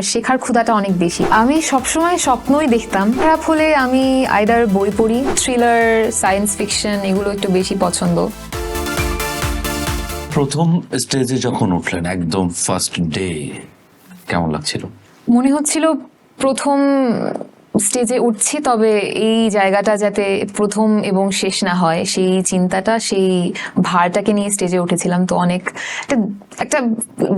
আমার শেখার ক্ষুধাটা অনেক বেশি। আমি সবসময় স্বপ্নই দেখতাম। খারাপ হলে আমি আইদার বই পড়ি, থ্রিলার, সায়েন্স ফিকশন এগুলো একটু বেশি পছন্দ। প্রথম স্টেজে যখন উঠলেন একদম ফার্স্ট ডে কেমন লাগছিল? মনে হচ্ছিল প্রথম স্টেজে উঠছি, তবে এই জায়গাটা যাতে প্রথম এবং শেষ না হয় সেই চিন্তাটা, সেই ভারটাকে নিয়ে স্টেজে উঠেছিলাম। তো অনেক একটা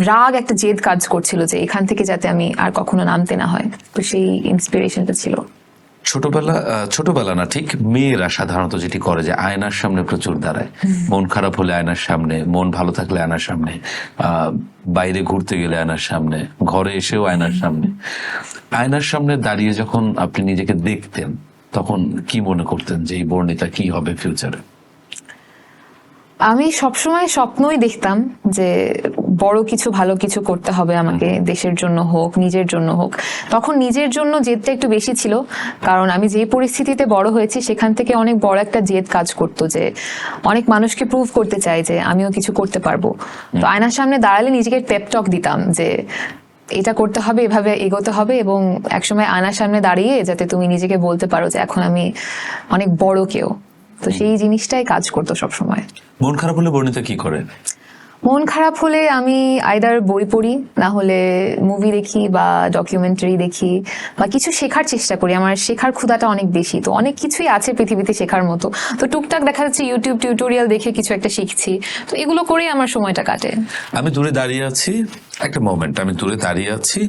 রাগ, একটা জেদ কাজ করছিল যে এখান থেকে যাতে আমি আর কখনো নামতে না হয়। তো সেই ইন্সপিরেশনটা ছিল। ছোটবেলা না, ঠিক মেয়েরা সাধারণত যেটি করে যে আয়নার সামনে প্রচুর দাঁড়ায়। মন খারাপ হলে আয়নার সামনে, মন ভালো থাকলে আয়নার সামনে, বাইরে ঘুরতে গেলে আয়নার সামনে, ঘরে এসেও আয়নার সামনে। আয়নার সামনে দাঁড়িয়ে যখন আপনি নিজেকে দেখতেন তখন কি মনে করতেন যে এই বর্ণিতা কি হবে ফিউচারে? আমি সবসময় স্বপ্নই দেখতাম যে বড় কিছু, ভালো কিছু করতে হবে আমাকে, দেশের জন্য হোক, নিজের জন্য হোক। তখন নিজের জন্য জেদটা একটু বেশি ছিল, কারণ আমি যে পরিস্থিতিতে বড় হয়েছি সেখান থেকে অনেক বড় একটা জেদ কাজ করতো যে অনেক মানুষকে প্রুভ করতে চাই যে আমিও কিছু করতে পারবো। তো আয়নার সামনে দাঁড়ালে নিজেকে পেপ টক দিতাম যে এটা করতে হবে, এভাবে এগোতে হবে, এবং একসময় আয়নার সামনে দাঁড়িয়ে যাতে তুমি নিজেকে বলতে পারো যে এখন আমি অনেক বড় কেউ। তো সেই জিনিসটাই কাজ করতো সবসময়। মন খারাপ হলে বর্ণিতা কি করে? মন খারাপ হলে আমি আইদার বই পড়ি, না হলে মুভি দেখি বা ডকুমেন্টারি দেখি, বা কিছু শেখার চেষ্টা করি। আমার শেখার ক্ষুধাটা অনেক বেশি, তো অনেক কিছুই আছে পৃথিবীতে শেখার মতো। তো টুকটাক দেখা যাচ্ছে ইউটিউব টিউটোরিয়াল দেখে কিছু একটা শিখছি। তো এগুলো করেই আমার সময়টা কাটে। আমি দূরে দাঁড়িয়ে আছি, একটা মোমেন্ট, আমি দূরে দাঁড়িয়ে আছি,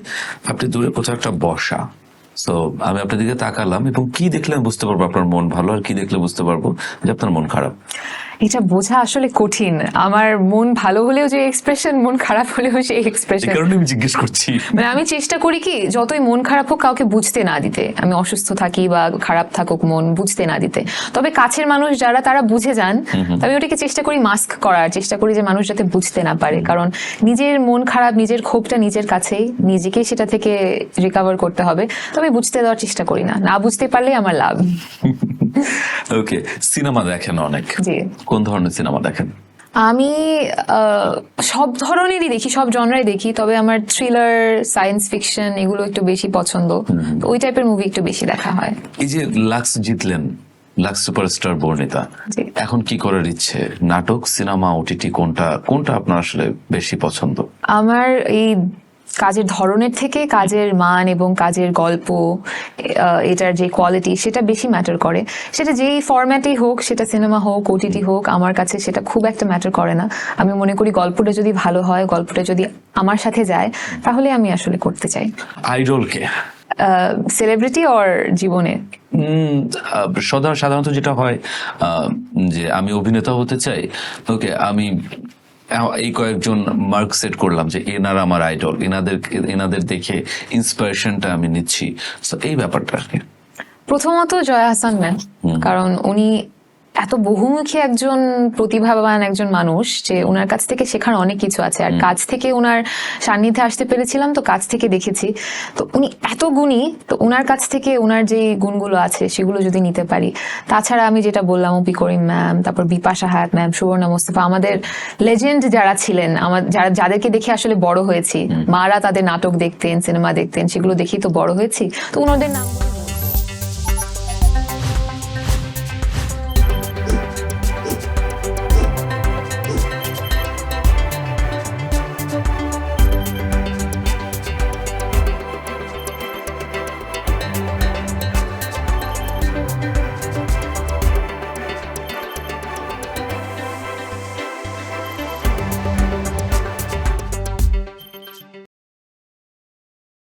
আপনি দূরে কোথাও একটা বসা। তো আমি আপনার দিকে তাকালাম এবং কি দেখলে বুঝতে পারবো আপনার মন ভালো, আর কি দেখলে বুঝতে পারবো যে আপনার মন খারাপ? এটা বোঝা আসলে কঠিন। আমার মন ভালো হলেও যে এক্সপ্রেশন, মন খারাপ হলেও সেই এক্সপ্রেশন। এই কারণে আমি জিজ্ঞেস করছি। মানে আমি চেষ্টা করি কি যতই মন খারাপ হোক কাউকে বুঝতে না দিতে। আমি অসুস্থ থাকি বা খারাপ থাকুক মন, বুঝতে না দিতে। তবে কাছের মানুষ যারা তারা বুঝে যান, তবে ওটাকে চেষ্টা করি মাস্ক করার, চেষ্টা করি যে মানুষ যাতে বুঝতে না পারে। কারণ নিজের মন খারাপ, নিজের ক্ষোভটা নিজের কাছেই, নিজেকেই সেটা থেকে রিকভার করতে হবে। তবে বুঝতে দেওয়ার চেষ্টা করি না, না বুঝতে পারলেই আমার লাভ। ওকে, সিনেমা দেখেন অনেক, জি। কোন ধরনের সিনেমা দেখেন? আমি সব ধরনেরই দেখি, সব জনরাই দেখি, তবে আমার থ্রিলার, সায়েন্স ফিকশন এগুলো একটু বেশি পছন্দ। তো ওই টাইপের মুভি একটু বেশি দেখা হয়। এই যে লাক্স জিতলেন, লাক্স সুপারস্টার বর্ণিতা, জি। এখন কি করার ইচ্ছে? নাটক, সিনেমা, ওটিটি, কোনটা আপনার আসলে বেশি পছন্দ? আমার এই কাজের ধরনের থেকে কাজের মান এবং কাজের গল্প, এটার যে কোয়ালিটি সেটা বেশি ম্যাটার করে। সেটা যেই ফরম্যাটেই হোক, সেটা সিনেমা হোক, ওটিটি হোক, আমার কাছে সেটা খুব একটা ম্যাটার করে না। আমি মনে করি গল্পটা যদি ভালো হয়, গল্পটা যদি আমার সাথে যায়, তাহলে আমি আসলে করতে চাই। আইডলকে সেলিব্রিটি ওর জীবনে সাধারণত যেটা হয় যে আমি অভিনেতা হতে চাই, ওকে, আমি এই কয়েকজন মার্ক সেট করলাম যে এনারা আমার আইডল, এনাদের দেখে ইন্সপিরেশনটা আমি নিচ্ছি। এই ব্যাপারটা আর কি। প্রথমত জয়া আহসান ম্যাম, কারণ উনি এত বহুমুখী একজন প্রতিভাবান একজন মানুষ যে ওনার কাছ থেকে শেখার অনেক কিছু আছে। আর কাজ থেকে ওনার সান্নিধ্যে আসতে পেরেছিলাম, তো কাজ থেকে দেখেছি। তো উনি এত গুণী, তো ওনার কাছ থেকে ওনার যে গুণগুলো আছে সেগুলো যদি নিতে পারি। তাছাড়া আমি যেটা বললাম, অপি করিম ম্যাম, তারপর বিপাশা হায়াত ম্যাম, সুবর্ণা মোস্তফা, আমাদের লেজেন্ড যারা ছিলেন, যাদেরকে দেখে আসলে বড় হয়েছি। মারা তাদের নাটক দেখতেন, সিনেমা দেখতেন, সেগুলো দেখেই তো বড় হয়েছি। তো ওনাদের নাম